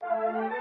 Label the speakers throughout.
Speaker 1: Morning.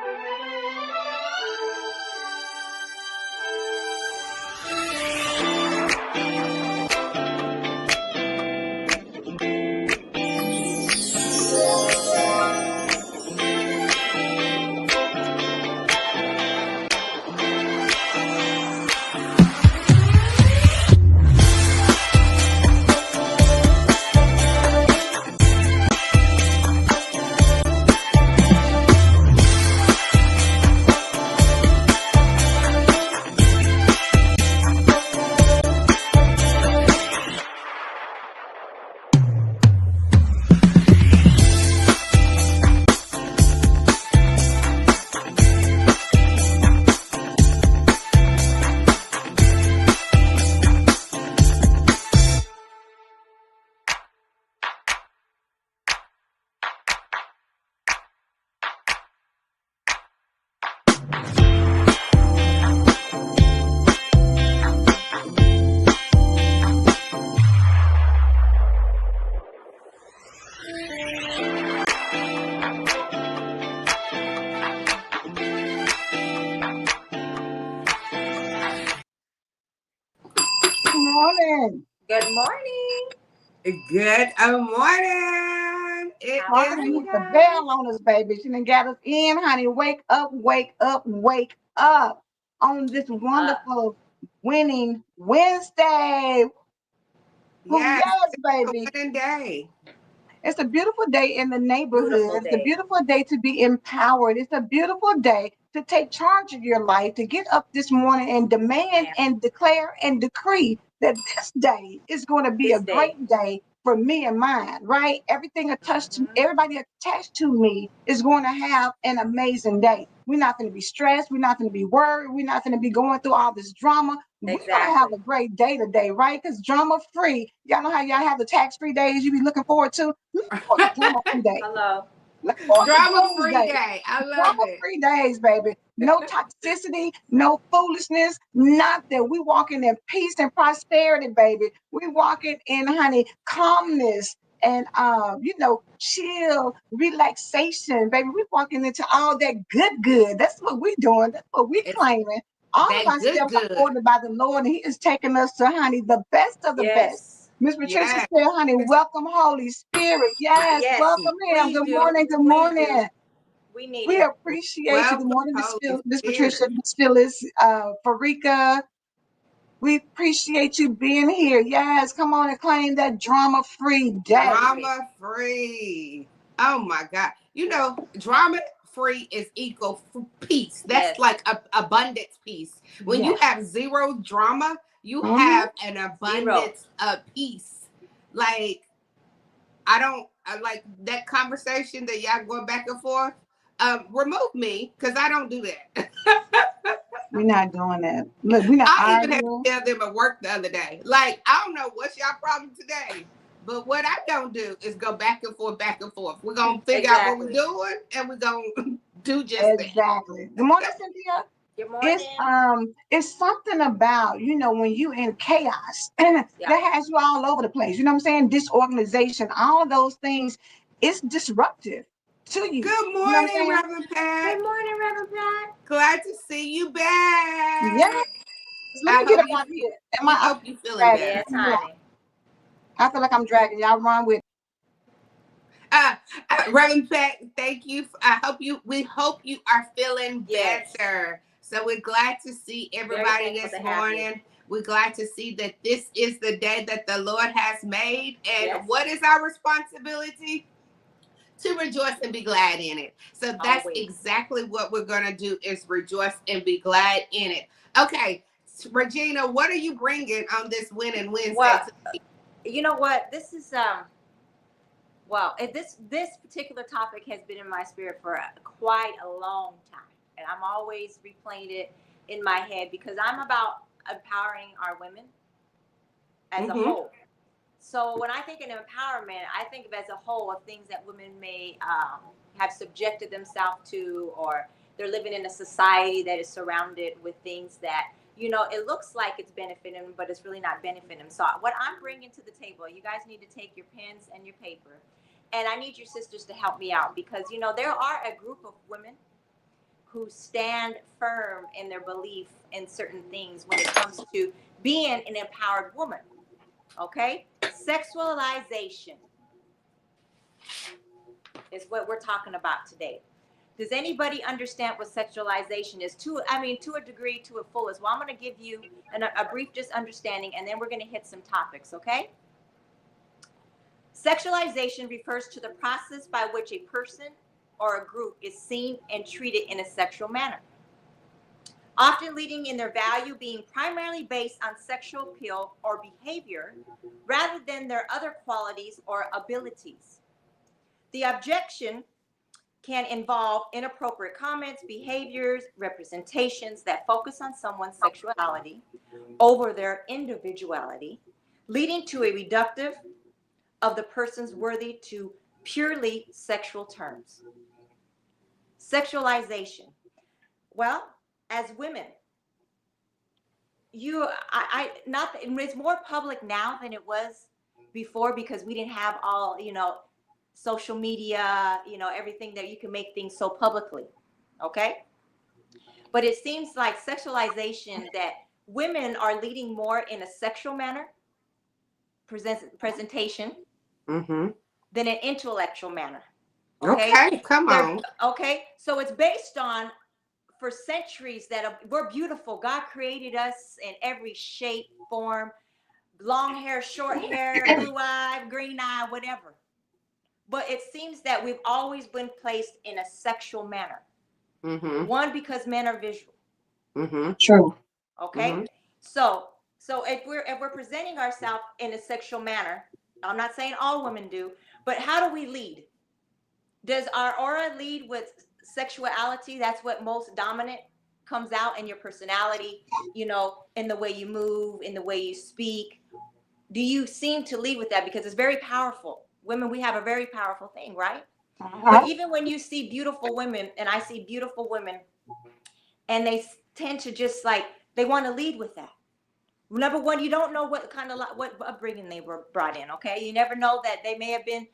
Speaker 2: Good morning.
Speaker 3: Good morning. It
Speaker 1: Talking
Speaker 3: is.
Speaker 1: to hit the bell on us, baby. She done got us in, honey. Wake up, wake up, wake up on this
Speaker 2: Up.
Speaker 1: wonderful winning Wednesday. Oh,
Speaker 3: Yes,
Speaker 1: yes,
Speaker 3: it's a
Speaker 1: baby.
Speaker 3: winning day.
Speaker 1: It's a beautiful day in the
Speaker 2: Beautiful
Speaker 1: neighborhood. It's a
Speaker 2: day.
Speaker 1: beautiful day to be empowered. It's a beautiful day to take charge of your life, to get up this morning and demand
Speaker 2: Ma'am.
Speaker 1: and declare and decree that this day is going to be
Speaker 2: This
Speaker 1: a
Speaker 2: day.
Speaker 1: great day for me and mine, right? Everything attached to
Speaker 2: Mhm.
Speaker 1: everybody attached to me is going to have an amazing day. We're not going to be stressed. We're not going to be worried. We're not going to be going through all this drama. We're going to have
Speaker 2: Exactly.
Speaker 1: a great day today, right? Because drama free. Y'all know how y'all have the tax free days you be looking forward to? Look for the drama free day.
Speaker 2: Hello.
Speaker 1: Look for the
Speaker 3: Drama free
Speaker 1: Wednesday.
Speaker 3: day. I love
Speaker 1: Drama
Speaker 3: it.
Speaker 1: free days, baby. No toxicity, no foolishness, nothing. We walking in peace and prosperity, baby. We walking in, honey, calmness and chill, relaxation, baby. We walking into all that good. That's what we doing. That's what we
Speaker 3: It's
Speaker 1: claiming. All of
Speaker 3: that
Speaker 1: our
Speaker 3: good,
Speaker 1: steps are
Speaker 3: good.
Speaker 1: ordered by the Lord, and He is taking us to, honey, the best of the best.
Speaker 2: Yes.
Speaker 1: Miss Patricia
Speaker 3: Yes.
Speaker 1: said, honey, welcome, Holy Spirit. Yes,
Speaker 2: Yes.
Speaker 1: welcome Him.
Speaker 2: Please
Speaker 1: Good
Speaker 2: do.
Speaker 1: morning. Good
Speaker 2: Please do.
Speaker 1: morning.
Speaker 2: We need
Speaker 1: We
Speaker 2: him.
Speaker 1: appreciate you. Good
Speaker 3: Welcome,
Speaker 1: morning,
Speaker 3: Holy
Speaker 1: Miss
Speaker 3: Spirit.
Speaker 1: Patricia, Miss Phyllis, Farika. We appreciate you being here. Yes, come on and claim that drama-free day.
Speaker 2: Drama free.
Speaker 3: Drama free. Oh my God. Drama free is equal peace. That's
Speaker 2: Yes.
Speaker 3: like abundance peace. When you
Speaker 1: Yes.
Speaker 3: have zero drama, you
Speaker 1: Mm-hmm.
Speaker 3: have an
Speaker 2: Zero.
Speaker 3: abundance of peace. Like, I like that conversation that y'all going back and forth. Remove me because I don't do that.
Speaker 1: We're not doing that. Look, we're not
Speaker 3: I even had to
Speaker 1: arguing.
Speaker 3: tell them at work the other day. Like, I don't know what's y'all problem today. But what I don't do is go back and forth, back and forth. We're gonna figure out what we're
Speaker 2: Exactly.
Speaker 3: doing and we're gonna do just that.
Speaker 1: Exactly. Good morning, Cynthia.
Speaker 2: Good
Speaker 1: It's
Speaker 2: morning.
Speaker 1: it's something about, when you in chaos that
Speaker 2: Yeah.
Speaker 1: has you all over the place. You know what I'm saying? Disorganization, all of those things, it's disruptive to you.
Speaker 3: Good
Speaker 1: You know what I'm
Speaker 3: morning,
Speaker 1: saying?
Speaker 3: Reverend Pat.
Speaker 2: Good morning, Reverend Pat.
Speaker 3: Glad to see you
Speaker 1: Yeah.
Speaker 3: back.
Speaker 1: Let
Speaker 3: I
Speaker 1: me get
Speaker 3: hope
Speaker 1: up
Speaker 3: you
Speaker 1: out here. Am
Speaker 3: we
Speaker 1: I
Speaker 3: hope you feeling
Speaker 1: dragging?
Speaker 3: better.
Speaker 2: Yes, honey.
Speaker 1: I feel like I'm dragging. Y'all run with.
Speaker 3: Uh, Reverend Pat, thank you. We hope you are feeling
Speaker 2: Yes.
Speaker 3: better. So we're glad to see
Speaker 2: Very
Speaker 3: everybody
Speaker 2: thankful
Speaker 3: this
Speaker 2: to have you.
Speaker 3: morning. We're glad to see that this is the day that the Lord has made. And
Speaker 2: Yes.
Speaker 3: what is our responsibility? To rejoice and be glad in it. So that's
Speaker 2: Always.
Speaker 3: exactly what we're going to do is rejoice and be glad in it. Okay, Regina, what are you bringing on this Winning Wednesday?
Speaker 2: Well, you know what? This is this particular topic has been in my spirit for quite a long time, and I'm always replaying it in my head because I'm about empowering our women as a
Speaker 3: Mm-hmm.
Speaker 2: whole. So when I think of empowerment, I think of as a whole of things that women may have subjected themselves to, or they're living in a society that is surrounded with things that it looks like it's benefiting them, but it's really not benefiting them. So what I'm bringing to the table, you guys need to take your pens and your paper, And I need your sisters to help me out because, you know, there are a group of women who stand firm in their belief in certain things when it comes to being an empowered woman. Okay? Sexualization is what we're talking about today. Does anybody understand what sexualization is? To a degree, to a fullest. Well, I'm going to give you a brief just understanding, and then we're going to hit some topics, okay? Sexualization refers to the process by which a person or a group is seen and treated in a sexual manner, often leading in their value being primarily based on sexual appeal or behavior rather than their other qualities or abilities. The objection can involve inappropriate comments, behaviors, representations that focus on someone's sexuality over their individuality, leading to a reductive of the person's worthy to purely sexual terms. Sexualization. Well, as women, it's more public now than it was before because we didn't have all, social media, everything that you can make things so publicly. Okay. But it seems like sexualization that women are leading more in a sexual manner, presentation, than an intellectual manner.
Speaker 3: Okay, come on.
Speaker 2: Okay. So it's based on, for centuries, that we're beautiful. God created us in every shape, form, long hair, short hair, blue eye, green eye, whatever. But it seems that we've always been placed in a sexual manner. One, because men are visual.
Speaker 1: True.
Speaker 2: Okay. So if we're presenting ourselves in a sexual manner, I'm not saying all women do, but how do we lead? Does our aura lead with sexuality? That's what most dominant comes out in your personality, in the way you move, in the way you speak. Do you seem to lead with that? Because it's very powerful. Women, we have a very powerful thing, right? But even when you see beautiful women, and I see beautiful women, and they tend to just they want to lead with that. Number one, you don't know what upbringing they were brought in. Okay, you never know that they may have been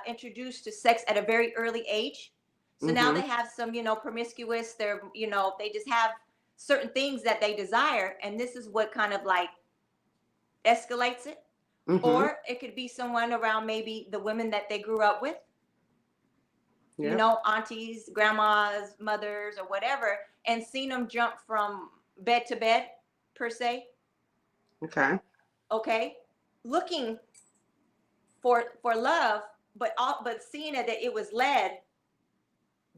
Speaker 2: introduced to sex at a very early age. So now they have some, promiscuous. They just have certain things that they desire, and this is what kind of escalates it. Or it could be someone around, maybe the women that they grew up with. Yep. Aunties, grandmas, mothers, or whatever, and seen them jump from bed to bed, per se. Okay. Looking for love, but seeing that it was led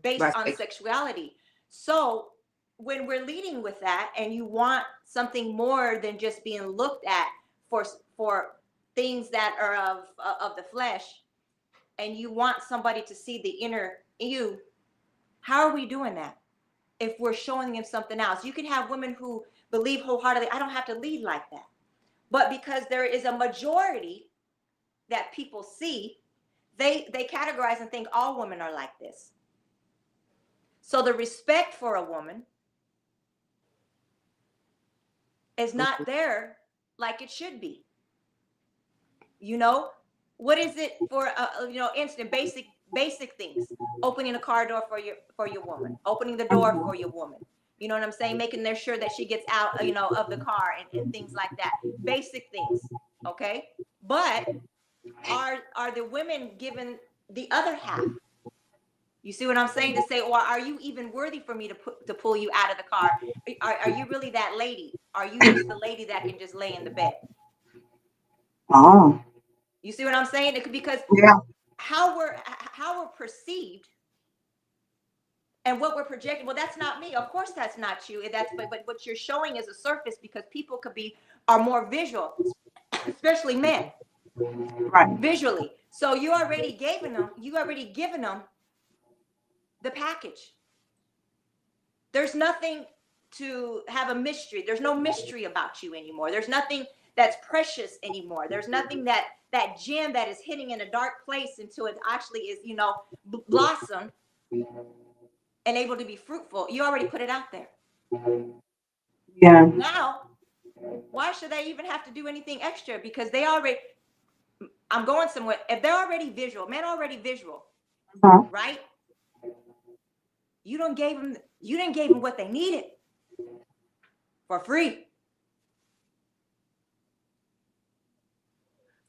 Speaker 2: based on sexuality. So when we're leading with that, and you want something more than just being looked at for things that are of the flesh, and you want somebody to see the inner you, how are we doing that? If we're showing them something else, you can have women who believe wholeheartedly, I don't have to lead like that. But because there is a majority that people see, they categorize and think all women are like this. So the respect for a woman is not there like it should be. What is it for? Instant basic things. Opening a car door for your woman. Opening the door for your woman. You know what I'm saying? Making sure that she gets out, of the car and things like that. Basic things. Okay. But are the women given the other half? You see what I'm saying? To say, well, are you even worthy for me to pull you out of the car? Are you really that lady? Are you just the lady that can just lay in the bed?
Speaker 1: Oh.
Speaker 2: You see what I'm saying? Because how we're perceived and what we're projecting. Well, that's not me. Of course, that's not you. But what you're showing is a surface, because people are more visual, especially men,
Speaker 1: right?
Speaker 2: Visually. So you already given them the package. There's nothing to have a mystery. There's no mystery about you anymore. There's nothing that's precious anymore. There's nothing that gem that is hitting in a dark place until it actually is, blossom and able to be fruitful. You already put it out there.
Speaker 1: Yeah.
Speaker 2: Now, why should they even have to do anything extra? Because they already, I'm going somewhere. If they're already visual, men already visual,
Speaker 1: Uh-huh.
Speaker 2: right? You don't gave them. You didn't give them what they needed for free.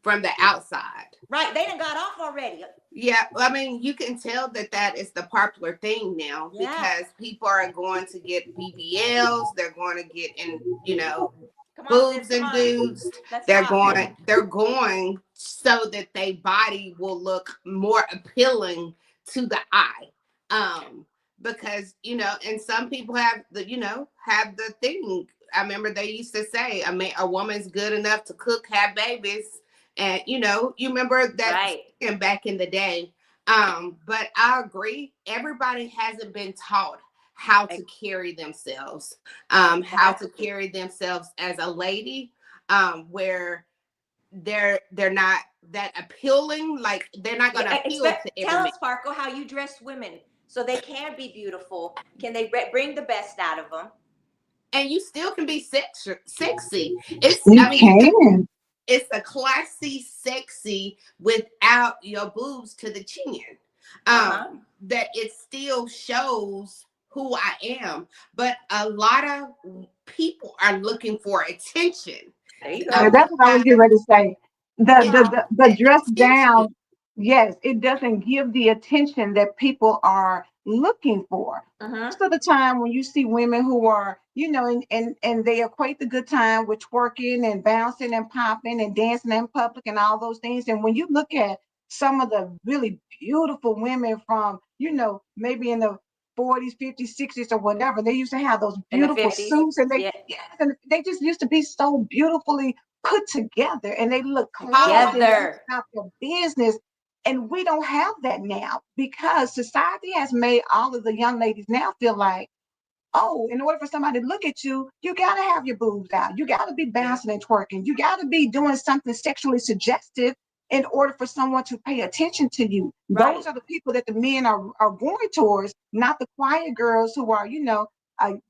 Speaker 3: from the outside.
Speaker 2: Right? They done got off already.
Speaker 3: Yeah, I mean, you can tell that that is the popular thing now
Speaker 2: Yeah.
Speaker 3: because people are going to get BBLs, they're going to get in,
Speaker 2: Come on, sis.
Speaker 3: boobs
Speaker 2: Come
Speaker 3: and
Speaker 2: on.
Speaker 3: dudes.
Speaker 2: Let's
Speaker 3: They're
Speaker 2: talk.
Speaker 3: going so that their body will look more appealing to the eye. Because and some people have the thing. I remember they used to say, a woman's good enough to cook, have babies, and you remember that
Speaker 2: Right.
Speaker 3: back in the day. But I agree, everybody hasn't been taught how to carry themselves, how to
Speaker 2: Exactly.
Speaker 3: carry themselves as a lady, where they're not that appealing, like they're not going to appeal to every
Speaker 2: Tell
Speaker 3: man.
Speaker 2: us, Sparkle, how you dress women so they can be beautiful. Can they bring the best out of them?
Speaker 3: And you still can be sexy. It's
Speaker 1: You
Speaker 3: I mean,
Speaker 1: can.
Speaker 3: it's a classy sexy without your boobs to the chin.
Speaker 2: Uh-huh.
Speaker 3: That it still shows who I am. But a lot of people are looking for attention.
Speaker 2: There you
Speaker 1: Yeah,
Speaker 2: go.
Speaker 3: We
Speaker 1: that's what I was getting
Speaker 3: have
Speaker 1: ready to say. The
Speaker 3: it,
Speaker 1: the
Speaker 2: Uh-huh.
Speaker 1: the, the dress
Speaker 3: attention.
Speaker 1: down, yes, it doesn't give the attention that people are looking for.
Speaker 2: Uh-huh.
Speaker 1: Most of the time, when you see women who are, and they equate the good time with twerking and bouncing and popping and dancing in public and all those things. And when you look at some of the really beautiful women from, maybe in the 40s, 50s, 60s, or whatever, they used to have those
Speaker 2: In the
Speaker 1: beautiful
Speaker 2: 50s.
Speaker 1: suits, and
Speaker 2: Yeah.
Speaker 1: they just used to be so beautifully put together, and they look classy and they look
Speaker 2: Together.
Speaker 1: about their business. And we don't have that now because society has made all of the young ladies now feel like, oh, in order for somebody to look at you, you got to have your boobs out. You got to be
Speaker 3: Yeah,
Speaker 1: bouncing and twerking. You got to be doing something sexually suggestive in order for someone to pay attention to you.
Speaker 2: Right.
Speaker 1: Those are the people that the men are going towards, not the quiet girls who are,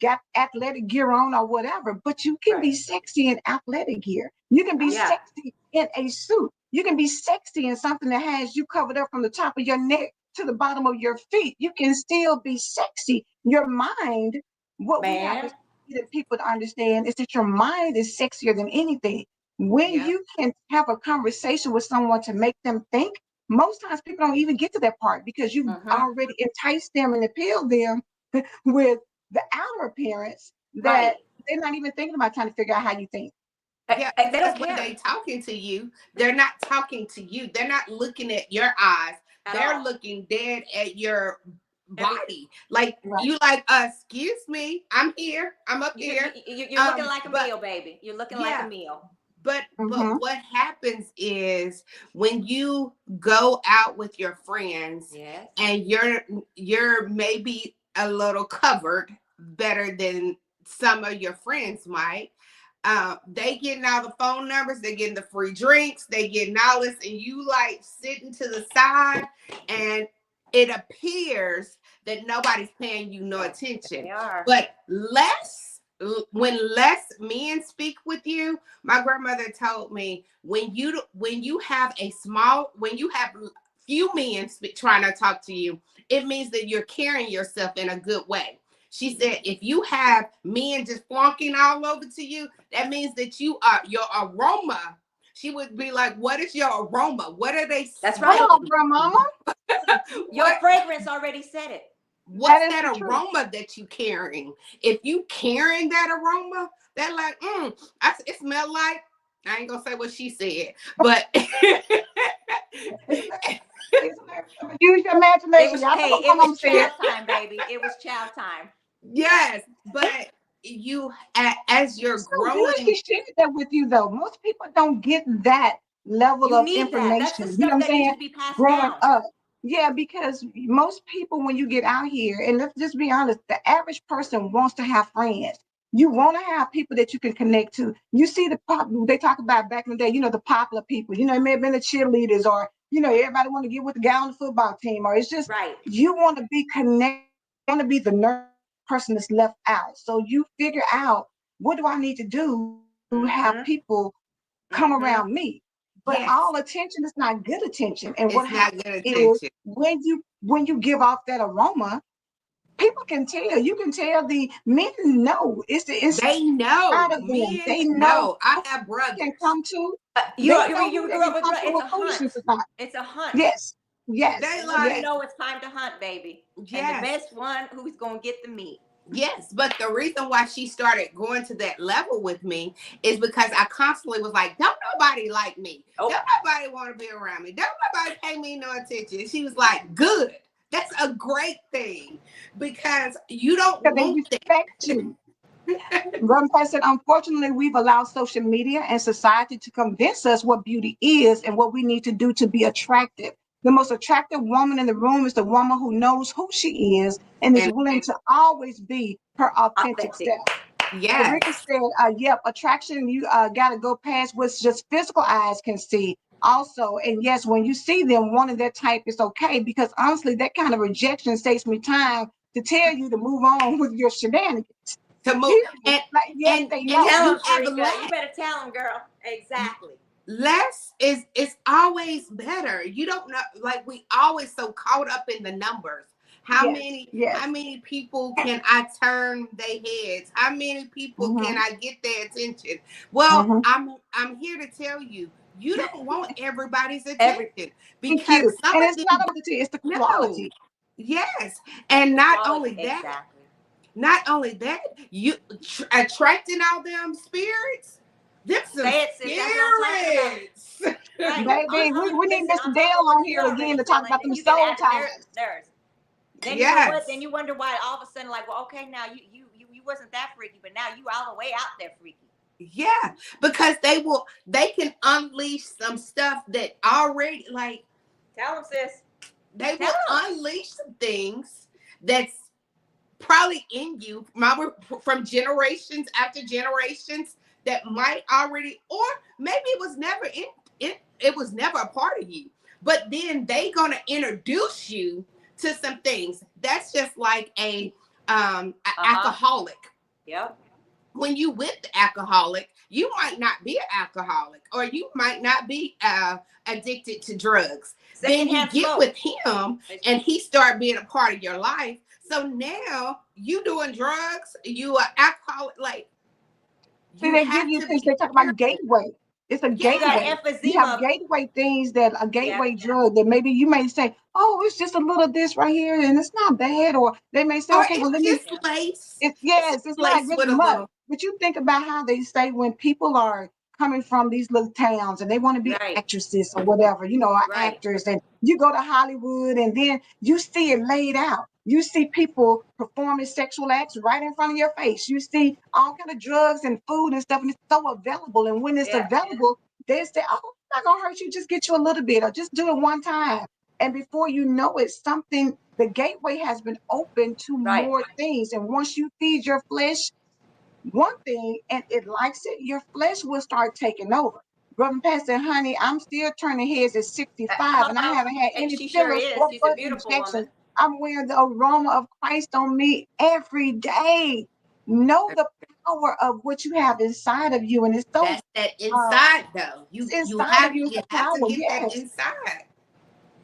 Speaker 1: got athletic gear on or whatever. But you can
Speaker 2: Right.
Speaker 1: be sexy in athletic gear. You can be
Speaker 2: Yeah.
Speaker 1: sexy in a suit. You can be sexy in something that has you covered up from the top of your neck to the bottom of your feet. You can still be sexy. Your mind, what we have to
Speaker 2: Man.
Speaker 1: get people to understand is that your mind is sexier than anything. When
Speaker 3: yeah,
Speaker 1: you can have a conversation with someone to make them think, most times people don't even get to that part because you
Speaker 2: Uh-huh.
Speaker 1: already enticed them and appealed them with the outer appearance
Speaker 2: Right.
Speaker 1: that they're not even thinking about trying to figure out how you think.
Speaker 3: yeah.
Speaker 2: They
Speaker 3: Because
Speaker 2: don't
Speaker 3: when
Speaker 2: care
Speaker 3: they talking to you, they're not talking to you. They're not looking at your eyes.
Speaker 2: at
Speaker 3: They're
Speaker 2: all.
Speaker 3: looking dead at your
Speaker 2: Every
Speaker 3: body. Like
Speaker 1: Right.
Speaker 3: you, excuse me, I'm here. I'm up here.
Speaker 2: you're looking like a
Speaker 3: But
Speaker 2: meal, baby. You're looking like a
Speaker 3: yeah,
Speaker 2: meal.
Speaker 3: but
Speaker 1: Mm-hmm.
Speaker 3: what happens is when you go out with your friends
Speaker 2: Yes.
Speaker 3: and you're maybe a little covered better than some of your friends might. They getting all the phone numbers, they getting the free drinks, they getting all this, and you like sitting to the side, and it appears that nobody's paying you no attention.
Speaker 2: They are.
Speaker 3: But when less men speak with you, my grandmother told me when you have few men trying to talk to you, it means that you're carrying yourself in a good way. She said, if you have men just flunking all over to you, that means that your aroma. She would be like, what is your aroma? What are they
Speaker 2: That's
Speaker 1: Come
Speaker 2: right.
Speaker 3: smelling?
Speaker 1: on, grandmama.
Speaker 2: Your
Speaker 3: What
Speaker 2: fragrance already said it.
Speaker 1: That
Speaker 3: what's
Speaker 1: is
Speaker 3: that
Speaker 1: the truth.
Speaker 3: aroma that you carrying? If you carrying that aroma, that like, it smell like, I ain't gonna say what she said, but
Speaker 1: Use your
Speaker 2: It
Speaker 1: imagination.
Speaker 2: was
Speaker 1: Y'all know
Speaker 2: hey,
Speaker 1: what
Speaker 2: it
Speaker 1: my
Speaker 2: was
Speaker 1: mama said.
Speaker 2: chow time, baby. It was chow time.
Speaker 3: yes, but you as you're
Speaker 1: It's so good she
Speaker 3: growing,
Speaker 1: shared that with you, though. Most people don't get that level
Speaker 2: You
Speaker 1: of
Speaker 2: need that. That's the
Speaker 1: information. You know
Speaker 2: stuff
Speaker 1: what I'm
Speaker 2: that needs
Speaker 1: saying?
Speaker 2: to be passed
Speaker 1: Growing
Speaker 2: down.
Speaker 1: up. Yeah, because most people, when you get out here, and let's just be honest, the average person wants to have friends. You want to have people that you can connect to. You see they talk about back in the day, the popular people, it may have been the cheerleaders or, everybody want to get with the guy on the football team, or it's just,
Speaker 2: Right.
Speaker 1: you want to be connected, you want to be the nerd person that's left out. So you figure out, what do I need to do to have
Speaker 2: Mm-hmm.
Speaker 1: people come
Speaker 2: Mm-hmm.
Speaker 1: around me? But
Speaker 3: Yes,
Speaker 1: all attention is not good attention. And what
Speaker 3: it's not
Speaker 1: happens
Speaker 3: good
Speaker 1: is
Speaker 3: attention.
Speaker 1: when you give off that aroma, people can tell. You can tell the men know. It's
Speaker 3: They know.
Speaker 1: out of them.
Speaker 3: Men
Speaker 1: They know
Speaker 3: know. I
Speaker 1: who
Speaker 3: have
Speaker 1: they can
Speaker 3: brothers.
Speaker 1: come to.
Speaker 2: You
Speaker 1: They
Speaker 2: know,
Speaker 1: know who
Speaker 2: you
Speaker 1: they
Speaker 2: grew
Speaker 1: can
Speaker 2: up with
Speaker 1: come
Speaker 2: bro.
Speaker 1: to
Speaker 2: It's
Speaker 1: with
Speaker 2: a
Speaker 1: foolishness
Speaker 2: hunch.
Speaker 1: or not.
Speaker 2: It's a hunch.
Speaker 1: Yes, yes,
Speaker 3: They
Speaker 2: And women
Speaker 1: yes.
Speaker 3: like,
Speaker 2: know it's time to hunt, baby. And the
Speaker 3: yes.
Speaker 2: best one who's gonna get the meat.
Speaker 3: Yes, but the reason why she started going to that level with me is because I constantly was like, don't nobody like me.
Speaker 2: Oh,
Speaker 3: Don't nobody want to be around me. Don't nobody pay me no attention. And she was like, good. That's a great thing because you don't
Speaker 1: Because they
Speaker 3: want
Speaker 1: respect you. Brother Price said, unfortunately, we've allowed social media and society to convince us what beauty is and what we need to do to be attractive. The most attractive woman in the room is the woman who knows who she is and is
Speaker 3: that.
Speaker 1: willing to always be her authentic
Speaker 2: authentic.
Speaker 1: self. Rika
Speaker 3: Yes.
Speaker 1: said, yep, attraction, you got to go past what's just physical eyes can see. Also, and yes, when you see them, one of their type is okay because honestly, that kind of rejection saves me time to tell you to move on with your shenanigans.
Speaker 3: To move
Speaker 1: Period.
Speaker 3: and
Speaker 1: Like, yes,
Speaker 3: and
Speaker 1: they
Speaker 3: and
Speaker 1: know.
Speaker 3: if
Speaker 2: Tell
Speaker 3: you
Speaker 2: him,
Speaker 3: have
Speaker 2: Sharika. You
Speaker 3: less,
Speaker 2: better tell him, girl. Exactly.
Speaker 3: less is always better. You don't know, like we always so caught up in the numbers. How
Speaker 1: Yes,
Speaker 3: many
Speaker 1: yes.
Speaker 3: how many people can I turn their heads? How many people can
Speaker 1: Mm-hmm,
Speaker 3: I get their attention? Well,
Speaker 1: mm-hmm.
Speaker 3: I'm here to tell you, you don't want everybody's
Speaker 2: Every
Speaker 3: attention
Speaker 1: Thank
Speaker 3: because
Speaker 1: you.
Speaker 3: some
Speaker 1: And
Speaker 3: of
Speaker 1: it's not
Speaker 3: them
Speaker 1: about the tea, it's the
Speaker 3: don't know.
Speaker 1: quality.
Speaker 3: Yes, and
Speaker 2: the quality. Exactly.
Speaker 3: not only that, you attracting all them spirits. Them some
Speaker 2: Say it, sis. That's what I'm talking about.
Speaker 3: spirits.
Speaker 2: Right.
Speaker 1: Baby, we need
Speaker 2: Listen,
Speaker 1: Mr.
Speaker 2: I'm
Speaker 1: Dale
Speaker 2: talking what
Speaker 1: on
Speaker 2: you
Speaker 1: here again
Speaker 2: already
Speaker 1: to talk
Speaker 2: feeling,
Speaker 1: about them
Speaker 2: and you get
Speaker 1: soul
Speaker 2: added
Speaker 1: ties.
Speaker 2: theirs. Then you know what?
Speaker 3: Yes.
Speaker 2: Then you wonder why all of a sudden, like, well, okay, now you wasn't that freaky, but now you all the way out there freaky.
Speaker 3: Yeah, because they can unleash some stuff that already like
Speaker 2: Tell them, sis.
Speaker 3: they
Speaker 2: Tell
Speaker 3: will
Speaker 2: them.
Speaker 3: unleash some things that's probably in you from generations after generations that might already, or maybe it was never it was never a part of you, but then they gonna introduce you to some things that's just like a alcoholic.
Speaker 2: Yep.
Speaker 3: When you with the alcoholic, you might not be an alcoholic or you might not be addicted to drugs. Then you
Speaker 2: Secondhand
Speaker 3: get
Speaker 2: smoke.
Speaker 3: with him and he start being a part of your life. So now you doing drugs, you are alcoholic, like
Speaker 1: See,
Speaker 3: you
Speaker 1: they give
Speaker 3: have
Speaker 1: you
Speaker 3: to
Speaker 1: things,
Speaker 3: be
Speaker 1: they talk about
Speaker 3: careful.
Speaker 1: gateway. It's a
Speaker 2: You got
Speaker 3: Yes,
Speaker 1: gateway. You have
Speaker 2: emphysema.
Speaker 1: gateway things that a
Speaker 2: Yeah.
Speaker 1: gateway drug that maybe you may say, oh, it's just a little this right here and it's not bad. Or they may say,
Speaker 3: or
Speaker 1: okay, well,
Speaker 3: it's
Speaker 1: let me,
Speaker 3: just
Speaker 2: Yeah.
Speaker 3: lace.
Speaker 1: it's
Speaker 3: It's just
Speaker 1: yes, it's not
Speaker 3: lace
Speaker 1: really
Speaker 3: with a
Speaker 1: much.
Speaker 3: little
Speaker 1: But you think about how they say when people are coming from these little towns and they want to be
Speaker 2: Right.
Speaker 1: actresses or whatever, or
Speaker 2: Right.
Speaker 1: actors, and you go to Hollywood and then you see it laid out. You see people performing sexual acts right in front of your face. You see all kind of drugs and food and stuff, and it's so available. And when it's
Speaker 2: Yeah.
Speaker 1: available, they say, "Oh, it's not gonna hurt you. Just get you a little bit, or just do it one time." And before you know it, something the gateway has been open to
Speaker 2: Right.
Speaker 1: more things. And once you feed your flesh one thing and it likes it, your flesh will start taking over. Brother Pastor, honey, I'm still turning heads at 65 and I
Speaker 2: Hello.
Speaker 1: haven't had any
Speaker 2: She sure
Speaker 1: fillers
Speaker 2: is.
Speaker 1: or
Speaker 2: She's a
Speaker 1: butt
Speaker 2: beautiful
Speaker 1: injections.
Speaker 2: woman.
Speaker 1: I'm wearing the aroma of Christ on me every day. Know the power of what you have inside of you. And it's so
Speaker 3: that's that
Speaker 1: uh,
Speaker 3: inside though.
Speaker 1: it's
Speaker 3: You
Speaker 1: inside of
Speaker 3: have
Speaker 1: you, it's
Speaker 3: you
Speaker 1: the
Speaker 3: have to
Speaker 1: power.
Speaker 3: get that
Speaker 1: Yes.
Speaker 3: inside.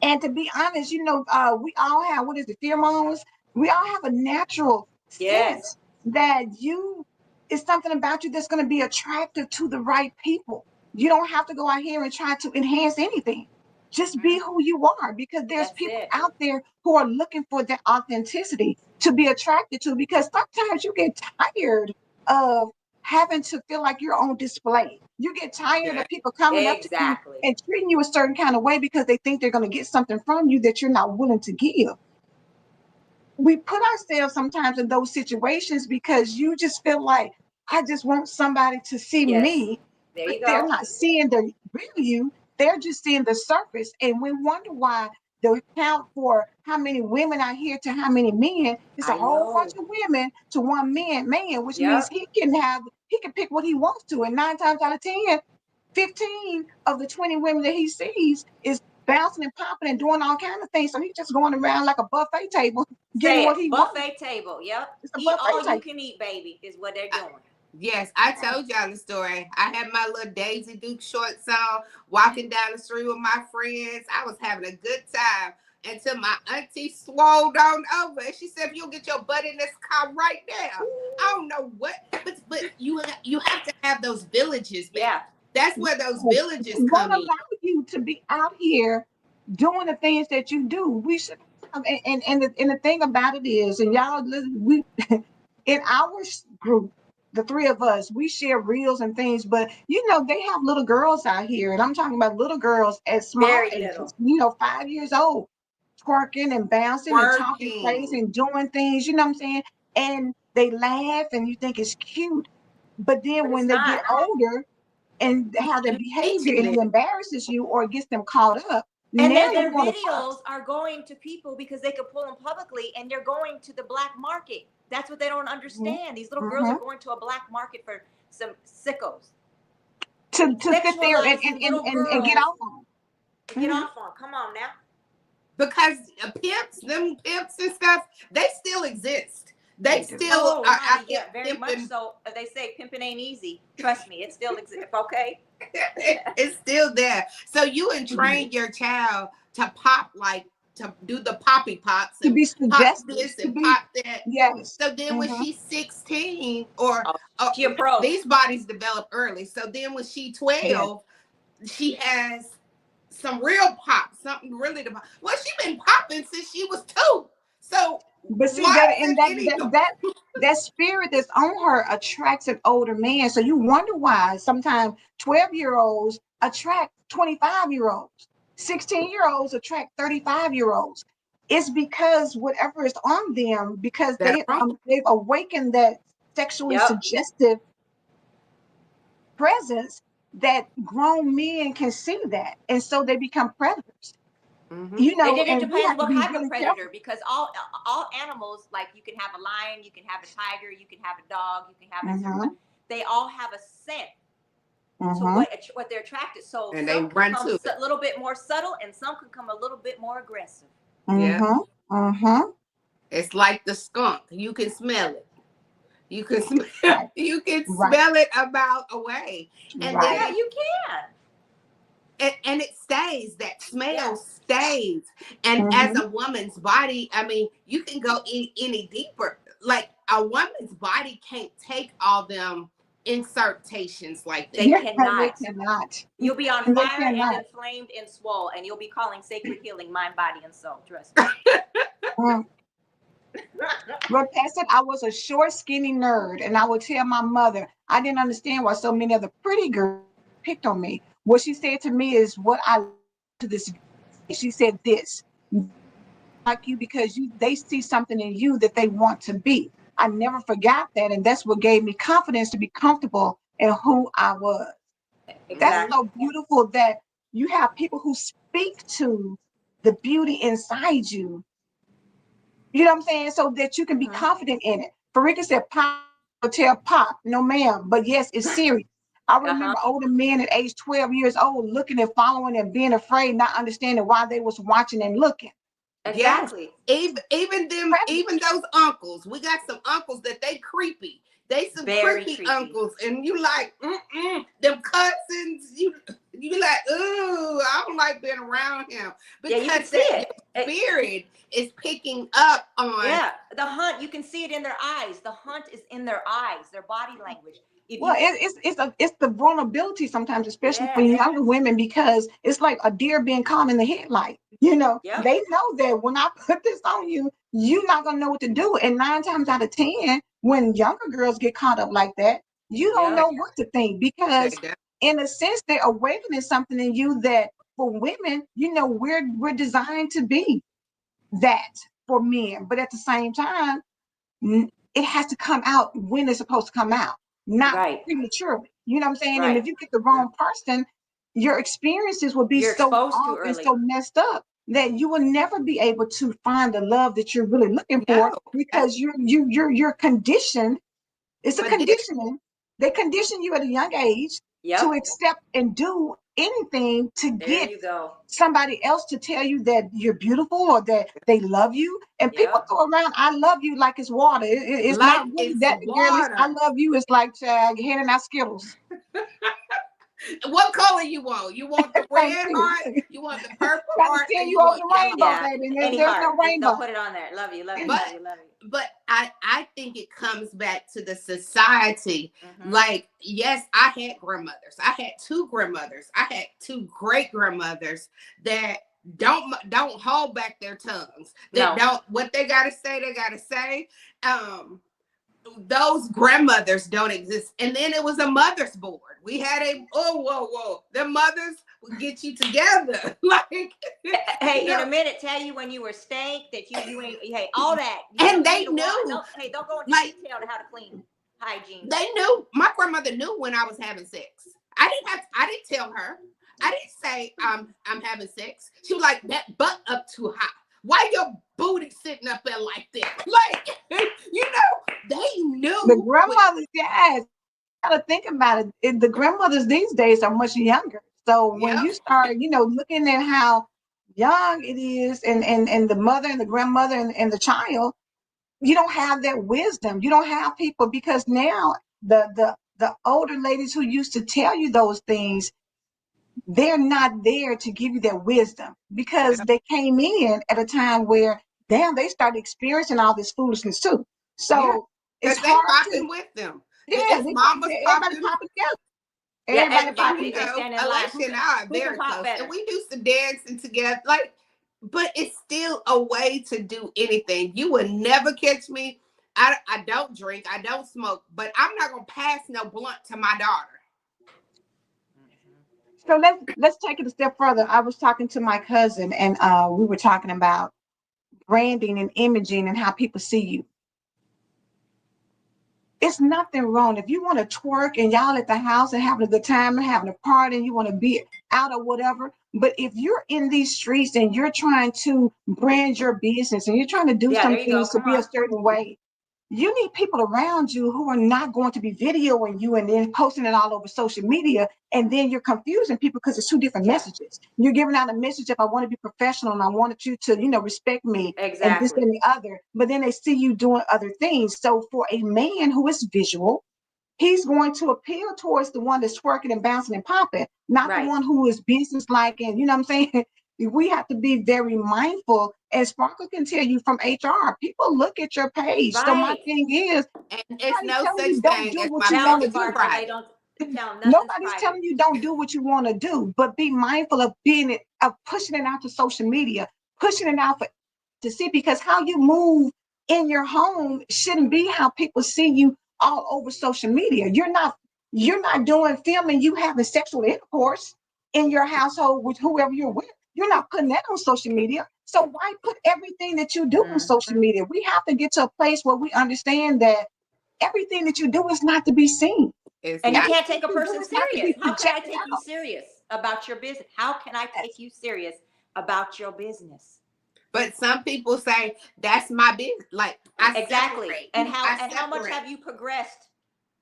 Speaker 1: And to be honest, we all have what is the pheromones? We all have a natural
Speaker 2: Yes.
Speaker 1: sense that you is something about you that's going to be attractive to the right people. You don't have to go out here and try to enhance anything. Just be
Speaker 2: Mhm.
Speaker 1: who you are because there's
Speaker 2: That's
Speaker 1: people
Speaker 2: it.
Speaker 1: out there who are looking for that authenticity to be attracted to because sometimes you get tired of having to feel like you're on display. You get tired
Speaker 3: Yeah.
Speaker 1: of people coming up to you
Speaker 2: Exactly.
Speaker 1: and treating you a certain kind of way because they think they're going to get something from you that you're not willing to give. We put ourselves sometimes in those situations because you just feel like, I just want somebody to see
Speaker 2: Yes.
Speaker 1: me,
Speaker 2: There
Speaker 1: but
Speaker 2: you
Speaker 1: they're
Speaker 2: go.
Speaker 1: not seeing the real you. They're just seeing the surface. And we wonder why the count for how many women are here to how many men, it's a
Speaker 2: I
Speaker 1: whole bunch
Speaker 2: know.
Speaker 1: of women to one man, which means
Speaker 2: Yep.
Speaker 1: he can pick what he wants to. And 9 times out of 10, 15 of the 20 women that he sees is bouncing and popping and doing all kinds of things. So he's just going around like a buffet table getting
Speaker 2: Say
Speaker 1: what
Speaker 2: it.
Speaker 1: he wants.
Speaker 2: Buffet table. Yep.
Speaker 1: It's a
Speaker 2: Eat
Speaker 1: buffet
Speaker 2: all you
Speaker 1: table.
Speaker 2: can eat, baby, is what they're
Speaker 3: I,
Speaker 2: doing.
Speaker 3: Yes, I told y'all the story. I had my little Daisy Duke shorts on, walking down the street with my friends. I was having a good time until my auntie swolled on over. And she said, "If you'll get your butt in this car right now." I don't know what, but you have to have those villages, baby.
Speaker 2: Yeah.
Speaker 3: That's where those villages
Speaker 1: Won't
Speaker 3: come in.
Speaker 1: allow you to be out here doing the things that you do. We should have, and the thing about it is, and y'all, we in our group, the three of us, we share reels and things, but they have little girls out here, and I'm talking about little girls at small
Speaker 2: Very
Speaker 1: ages,
Speaker 2: little.
Speaker 1: 5 years old, twerking and bouncing and talking crazy
Speaker 3: Working.
Speaker 1: and doing things, you know what I'm saying? And they laugh and you think it's cute. But then
Speaker 2: But
Speaker 1: when
Speaker 2: it's
Speaker 1: they get
Speaker 2: not.
Speaker 1: older and how their
Speaker 3: You
Speaker 1: behavior
Speaker 3: teaching
Speaker 1: and
Speaker 3: it.
Speaker 1: it embarrasses you or gets them caught up,
Speaker 2: And
Speaker 1: now
Speaker 2: then
Speaker 1: you
Speaker 2: their
Speaker 1: want to fuss.
Speaker 2: videos are going to people because they could pull them publicly, and they're going to the black market. That's what they don't
Speaker 1: Mhm,
Speaker 2: understand. These little girls are
Speaker 1: mhm.
Speaker 2: going to a black market for some sickos,
Speaker 1: To sit there and, and,
Speaker 2: sexualizing
Speaker 1: and,
Speaker 2: little
Speaker 1: and, and get
Speaker 2: girls
Speaker 1: off on
Speaker 2: to get
Speaker 1: them.
Speaker 2: off on. Come on now.
Speaker 3: Because them pimps and stuff, they still exist. They
Speaker 1: They do.
Speaker 3: still
Speaker 2: Oh,
Speaker 3: are
Speaker 2: honey,
Speaker 3: out there
Speaker 2: yeah, very much
Speaker 3: pimping.
Speaker 2: so. They say pimping ain't easy. Trust me, it still exists. Okay.
Speaker 3: It's still there. So you
Speaker 1: Mhm.
Speaker 3: train your child to pop, like to do the poppy pops
Speaker 1: To
Speaker 3: and
Speaker 1: be
Speaker 3: pop
Speaker 1: suggestive,
Speaker 3: this
Speaker 1: to
Speaker 3: and
Speaker 1: be,
Speaker 3: pop that.
Speaker 1: yes.
Speaker 3: So then when
Speaker 1: Hmm.
Speaker 3: she's 16, or
Speaker 2: Oh, she a pro.
Speaker 3: these bodies develop early. So then when she
Speaker 1: Yes.
Speaker 3: 12, she has some real pop, something really to pop. Well, she been popping since she was 2. So
Speaker 1: But see
Speaker 3: why
Speaker 1: that,
Speaker 3: is
Speaker 1: and
Speaker 3: it
Speaker 1: that
Speaker 3: any
Speaker 1: that that that spirit that's on her attracts an older man. So you wonder why sometimes 12-year-olds attract 25-year-olds, 16-year-olds attract 35-year-olds. It's because whatever is on them, because
Speaker 3: that wrong?
Speaker 1: they've awakened that sexually
Speaker 2: Yep.
Speaker 1: suggestive presence that grown men can see that, and so they become predators.
Speaker 3: Mm-hmm.
Speaker 2: It
Speaker 1: And we
Speaker 2: depends
Speaker 1: have to
Speaker 2: what
Speaker 1: be
Speaker 2: kind of
Speaker 1: really careful.
Speaker 2: predator, because all animals, like you can have a lion, you can have a tiger, you can have a dog, you can have a certain.
Speaker 1: Hmm.
Speaker 2: They all have a scent to
Speaker 1: Hmm.
Speaker 2: what they're attracted. So
Speaker 3: And they
Speaker 2: some can
Speaker 3: run
Speaker 2: come
Speaker 3: to it.
Speaker 2: a little bit more subtle, and some can come a little bit more aggressive.
Speaker 3: Yeah.
Speaker 1: Hmm. Hmm.
Speaker 3: It's like the skunk. You can smell it. You can smell
Speaker 1: Right.
Speaker 3: you can
Speaker 1: Right.
Speaker 3: smell it a mile away. And then
Speaker 2: Yeah,
Speaker 1: Right.
Speaker 2: you can.
Speaker 3: and it stays. That
Speaker 2: Yeah.
Speaker 3: smell stays. And as
Speaker 1: Hmm.
Speaker 3: a woman's body, I mean, you can go any deeper. Like a woman's body can't take all them insertations like
Speaker 2: They
Speaker 3: that.
Speaker 1: Yeah, they
Speaker 2: cannot.
Speaker 1: cannot.
Speaker 2: You'll be on
Speaker 1: They
Speaker 2: fire and
Speaker 1: cannot.
Speaker 2: inflamed and swole, and you'll be calling sacred healing mind, body, and soul. Trust me.
Speaker 1: Mm. But Pastor, I was a short, skinny nerd, and I would tell my mother I didn't understand why so many of the pretty girls picked on me. What she said to me is what I to this. She said this like you because they see something in you that they want to be. I never forgot that, and that's what gave me confidence to be comfortable in who I was. That's
Speaker 3: Hmm.
Speaker 2: Exactly.
Speaker 1: so beautiful that you have people who speak to the beauty inside you. You know what I'm saying? So that you can be
Speaker 2: Mhm.
Speaker 1: confident in it. Farika said, "Pop, tell Pop, no ma'am." But yes, it's serious. I
Speaker 2: Uh huh.
Speaker 1: remember older men at age 12 years old looking and following and being afraid, not understanding why they was watching and looking.
Speaker 3: Yes.
Speaker 2: Exactly.
Speaker 3: Even those uncles. We got some uncles that they creepy. They some
Speaker 2: Very
Speaker 3: creepy
Speaker 2: creepy.
Speaker 3: uncles, and you like, them cousins. You like, ooh, I don't like being around him
Speaker 2: Yeah, you can
Speaker 3: because
Speaker 2: see
Speaker 3: that
Speaker 2: it.
Speaker 3: your spirit is picking up on.
Speaker 2: Yeah, the hunt. You can see it in their eyes. The hunt is in their eyes, their body language. If
Speaker 1: Well,
Speaker 2: you,
Speaker 1: it's the vulnerability sometimes, especially for
Speaker 2: yes,
Speaker 1: younger women, because it's like a deer being caught in the headlight.
Speaker 2: yep,
Speaker 1: They know that when I put this on you, you're not gonna know what to do. And 9 times out of 10, when younger girls get caught up like that, you don't
Speaker 2: yep,
Speaker 1: know what to think
Speaker 3: They
Speaker 1: because,
Speaker 3: don't.
Speaker 1: in a sense, they're awakening something in you that for women, we're designed to be that for men, but at the same time it has to come out when it's supposed to come out, not
Speaker 2: right,
Speaker 1: prematurely. You know what I'm saying? And
Speaker 2: right.
Speaker 1: if you get the
Speaker 3: Yeah.
Speaker 1: wrong person, your experiences will be
Speaker 2: You're
Speaker 1: so
Speaker 2: exposed too
Speaker 1: off and
Speaker 2: early.
Speaker 1: so messed up that you will never be able to find the love that you're really looking for
Speaker 3: No, no.
Speaker 1: because you're conditioned. It's a
Speaker 3: But then,
Speaker 1: conditioning. They condition you at a young age to
Speaker 2: Yep,
Speaker 1: accept and do anything to
Speaker 2: There
Speaker 1: get
Speaker 2: you go.
Speaker 1: somebody else to tell you that you're beautiful or that they love you. And people
Speaker 2: Yep.
Speaker 1: throw around "I love you" like it's water. It's
Speaker 3: Like
Speaker 1: not really
Speaker 3: it's
Speaker 1: that, girl. It's "I
Speaker 3: water.
Speaker 1: love you." It's like handing out Skittles.
Speaker 3: What color you want? You want the
Speaker 1: Thank
Speaker 3: red
Speaker 1: you.
Speaker 3: heart? You want the purple
Speaker 1: Trying to
Speaker 3: heart? Or
Speaker 1: send you
Speaker 3: you
Speaker 1: over
Speaker 3: want
Speaker 1: the
Speaker 3: yellow
Speaker 1: rainbow,
Speaker 3: heart?
Speaker 2: Yeah.
Speaker 1: baby. And
Speaker 2: Any
Speaker 1: there's no
Speaker 2: heart. Just don't
Speaker 1: rainbow.
Speaker 2: put it on there. Love you. Love you.
Speaker 3: But
Speaker 2: Love you. Love you.
Speaker 3: but I think it comes back to the society.
Speaker 2: Mm-hmm.
Speaker 3: Like, yes, I had grandmothers. I had two grandmothers. I had two great grandmothers that don't hold back their tongues. That
Speaker 2: No.
Speaker 3: don't what they gotta say, they gotta say. Those grandmothers don't exist. And then it was a mother's board. We had a whoa. The mothers would get you together. Like,
Speaker 2: Hey,
Speaker 3: you
Speaker 2: in
Speaker 3: know,
Speaker 2: a minute, tell you when you were stank, that you ain't, hey, all that.
Speaker 3: and they
Speaker 2: need to wash.
Speaker 3: knew,
Speaker 2: Hey, don't go into
Speaker 3: like,
Speaker 2: detail to how to clean hygiene.
Speaker 3: they knew. My grandmother knew when I was having sex. I didn't tell her. I didn't say I'm having sex. She was like, that butt up too high. Why your booty sitting up there like that? Like, they
Speaker 1: The
Speaker 3: knew.
Speaker 1: grandmothers, yes. Gotta think about the grandmothers these days are much younger. So when
Speaker 3: Yep.
Speaker 1: you start, looking at how young it is, and the mother and the grandmother and the child, you don't have that wisdom. You don't have people, because now the older ladies who used to tell you those things, they're not there to give you that wisdom, because
Speaker 3: Yep.
Speaker 1: they came in at a time where, damn, they started experiencing all this foolishness too.
Speaker 3: Yeah.
Speaker 1: So it's
Speaker 3: Because they
Speaker 1: hard to,
Speaker 3: popping with them.
Speaker 1: yeah,
Speaker 3: It's mamas
Speaker 1: everybody
Speaker 3: popping.
Speaker 1: popping together.
Speaker 2: Yeah,
Speaker 1: Everybody
Speaker 3: And
Speaker 2: everybody.
Speaker 1: popping
Speaker 2: They
Speaker 1: together.
Speaker 2: stand in line.
Speaker 3: Alicia and I are
Speaker 2: Who can
Speaker 3: very
Speaker 2: pop
Speaker 3: close.
Speaker 2: better?
Speaker 3: And we do some dancing together. Like, but it's still a way to do anything. You would never catch me. I don't drink, I don't smoke, but I'm not gonna pass no blunt to my daughter.
Speaker 1: So let's take it a step further. I was talking to my cousin, and we were talking about branding and imaging and how people see you. It's nothing wrong if you want to twerk and y'all at the house and having a good time and having a party and you want to be out or whatever. But if you're in these streets and you're trying to brand your business and you're trying to do
Speaker 2: Yeah,
Speaker 1: some
Speaker 2: there you go.
Speaker 1: things to
Speaker 2: Come
Speaker 1: be a
Speaker 2: on.
Speaker 1: certain way, you need people around you who are not going to be videoing you and then posting it all over social media. And then you're confusing people because it's two different
Speaker 2: Yeah,
Speaker 1: messages. You're giving out a message of, I want to be professional and I wanted you to, respect me and this
Speaker 2: exactly.
Speaker 1: and the other. But then they see you doing other things. So for a man who is visual, he's going to appeal towards the one that's twerking and bouncing and popping, not the
Speaker 2: Right.
Speaker 1: one who is business like. And you know what I'm saying? We have to be very mindful. And Sparkle can tell you from HR, people look at your page. So my
Speaker 2: Right.
Speaker 1: thing is,
Speaker 3: And it's
Speaker 1: nobody's
Speaker 3: no
Speaker 1: telling
Speaker 3: such
Speaker 1: you don't
Speaker 3: thing
Speaker 1: do
Speaker 3: as
Speaker 1: what
Speaker 3: my
Speaker 1: you
Speaker 2: Tell them,
Speaker 1: want to
Speaker 3: business
Speaker 1: do.
Speaker 2: Sparkle. They
Speaker 3: private.
Speaker 2: don't tell them nothing's
Speaker 1: Nobody's
Speaker 2: private.
Speaker 1: telling you don't do what you want to do, but be mindful of of pushing it out to social media, pushing it out to see, because how you move in your home shouldn't be how people see you all over social media. You're not doing filming you having sexual intercourse in your household with whoever you're with. You're not putting that on social media. So why put everything that you do on social
Speaker 2: Mm-hmm.
Speaker 1: media? We have to get to a place where we understand that everything that you do is not to be seen.
Speaker 3: It's
Speaker 2: And you
Speaker 3: not.
Speaker 2: can't
Speaker 1: Everything
Speaker 2: take a
Speaker 1: you do
Speaker 2: person
Speaker 1: is not to be
Speaker 2: serious. How can I
Speaker 1: projected
Speaker 2: take you
Speaker 1: out.
Speaker 2: serious about your business? How can I take you serious about your business?
Speaker 3: But some people say that's my business. Like, I
Speaker 2: Exactly.
Speaker 3: separate.
Speaker 2: And
Speaker 3: I
Speaker 2: how much
Speaker 3: separate.
Speaker 2: have you progressed?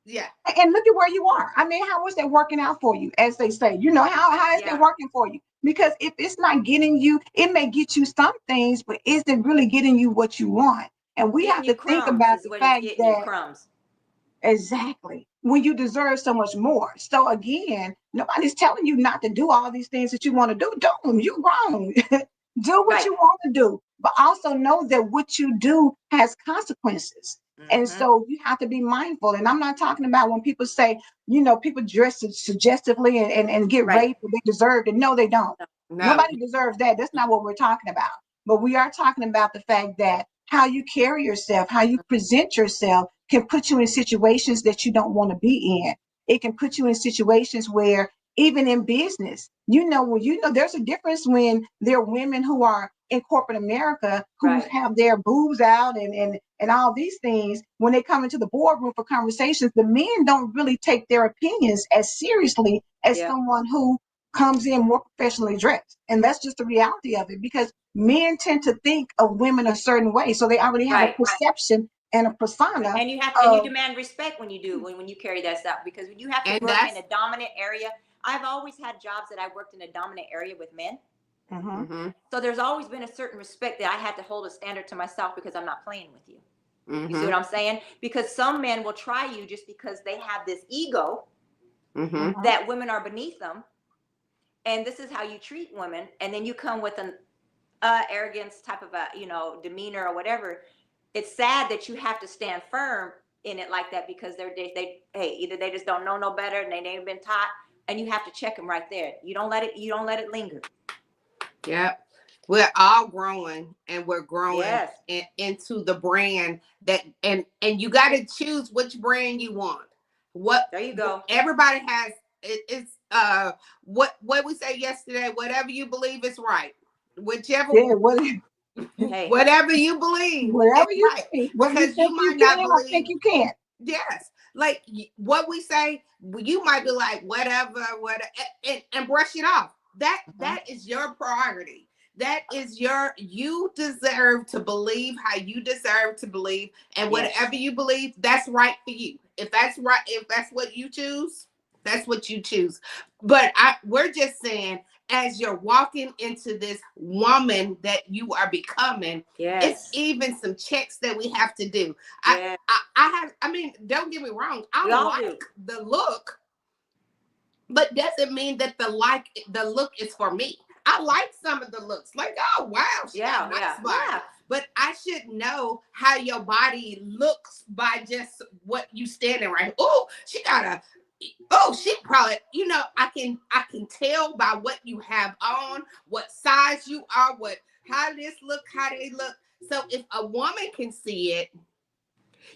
Speaker 3: Yeah.
Speaker 1: And look at where you are. I mean, how is that working out for you, as they say? How is that
Speaker 2: Yeah.
Speaker 1: working for you? Because if it's not getting you, it may get you some things, but is it really getting you what you want? And we
Speaker 2: Getting
Speaker 1: have
Speaker 2: you
Speaker 1: to think
Speaker 2: crumbs
Speaker 1: about
Speaker 2: is
Speaker 1: the
Speaker 2: what it's
Speaker 1: fact
Speaker 2: getting you,
Speaker 1: that,
Speaker 2: crumbs.
Speaker 1: exactly, when you deserve so much more. So again, nobody's telling you not to do all these things that you want to do. Do them. You're grown. Do what
Speaker 2: Right.
Speaker 1: you want to do, but also know that what you do has consequences. And
Speaker 2: Mm-hmm.
Speaker 1: so you have to be mindful. And I'm not talking about when people say, people dress suggestively and get
Speaker 2: Right.
Speaker 1: raped, they deserve it. No, they don't.
Speaker 3: No.
Speaker 1: Nobody deserves that. That's not what we're talking about. But we are talking about the fact that how you carry yourself, how you present yourself can put you in situations that you don't want to be in. It can put you in situations where, even in business, there's a difference when there are women who are in corporate America who
Speaker 2: Right.
Speaker 1: have their boobs out and all these things. When they come into the boardroom for conversations, the men don't really take their opinions as seriously as
Speaker 2: Yeah.
Speaker 1: someone who comes in more professionally dressed. And that's just the reality of it, because men tend to think of women a certain way. So they already have a
Speaker 2: Right.
Speaker 1: perception and a persona
Speaker 2: And you
Speaker 1: of,
Speaker 2: demand respect when you do when you carry that stuff, because you have to
Speaker 3: And
Speaker 2: work in
Speaker 3: that's
Speaker 2: a dominant area I've always had jobs that I worked in a dominant area with men.
Speaker 3: Mm-hmm.
Speaker 2: So there's always been a certain respect that I had to hold a standard to myself because I'm not playing with you. You see what I'm saying? Because some men will try you just because they have this ego that women are beneath them. And this is how you treat women. And then you come with an arrogance type of a, demeanor or whatever. It's sad that you have to stand firm in it like that because they either they just don't know no better and they ain't been taught, and you have to check them right there. You don't let it linger.
Speaker 3: Yep. We're all growing, and we're growing
Speaker 2: Yes.
Speaker 3: into the brand that, and you got to choose which brand you want.
Speaker 2: There you go.
Speaker 3: Everybody has it's what we say yesterday. Whatever you believe is right. Whichever.
Speaker 2: Hey.
Speaker 3: Whatever you believe,
Speaker 1: whatever you
Speaker 3: right.
Speaker 1: think, whether you
Speaker 3: Because you
Speaker 1: think you
Speaker 3: might not
Speaker 1: can or
Speaker 3: believe.
Speaker 1: think you can't.
Speaker 3: Yes, like what we say, you might be like whatever, and brush it off. That is your priority. That is you deserve to believe how you deserve to believe, and whatever you believe, that's right for you. If that's right, if that's what you choose, that's what you choose. But we're just saying, as you're walking into this woman that you are becoming, it's even some checks that we have to do. I mean, don't get me wrong, I like the look, but doesn't mean that the look is for me. I like some of the looks, like, oh wow, she got a nice body. But I should know how your body looks by just what you standing right. Oh, she probably, I can tell by what you have on, what size you are, how this look, how they look. So if a woman can see it,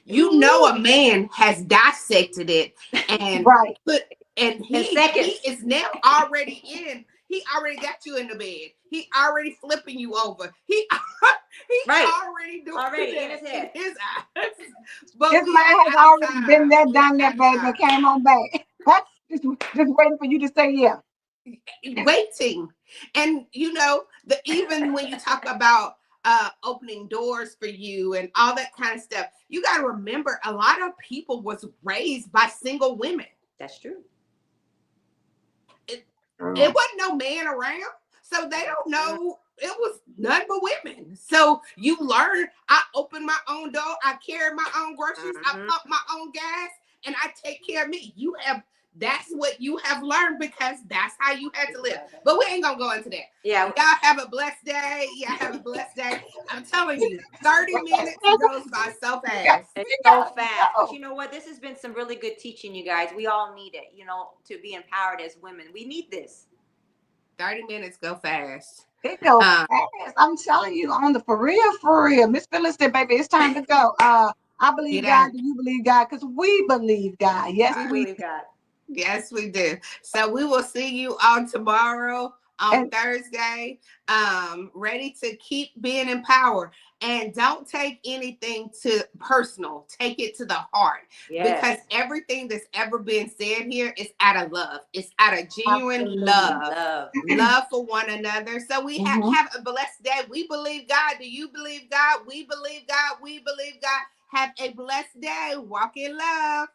Speaker 3: a man has dissected it and he is now already in. He already got you in the bed. He already flipping you over. He already doing
Speaker 2: in his head.
Speaker 3: In his eyes. But
Speaker 1: this man has already been there, done that, baby. Came on back. just waiting for you to say yeah.
Speaker 3: Waiting. And even when you talk about opening doors for you and all that kind of stuff, you got to remember a lot of people was raised by single women.
Speaker 2: That's true.
Speaker 3: It wasn't no man around, so they don't know. It was nothing but women. So you learn. I open my own door. I carry my own groceries. I pump my own gas, and I take care of me. That's what you have learned because that's how you had to live. But we ain't gonna go into that.
Speaker 2: Yeah.
Speaker 3: Y'all have a blessed day. I'm telling you, 30 minutes goes by so fast.
Speaker 2: It's so fast. But you know what? This has been some really good teaching, you guys. We all need it, to be empowered as women. We need this.
Speaker 3: 30 minutes go fast.
Speaker 1: It goes fast. I'm telling you, for real. Miss Phyllis said, baby, it's time to go. I believe God. Do you believe God? Because we believe God. Yes,
Speaker 2: we believe God.
Speaker 3: Yes, we do. So we will see you on tomorrow on Thursday. Ready to keep being empowered. And don't take anything to personal. Take it to the heart. Yes. Because everything that's ever been said here is out of love. It's out of genuine love for one another. So we have a blessed day. We believe God. Do you believe God? We believe God. We believe God. Have a blessed day. Walk in love.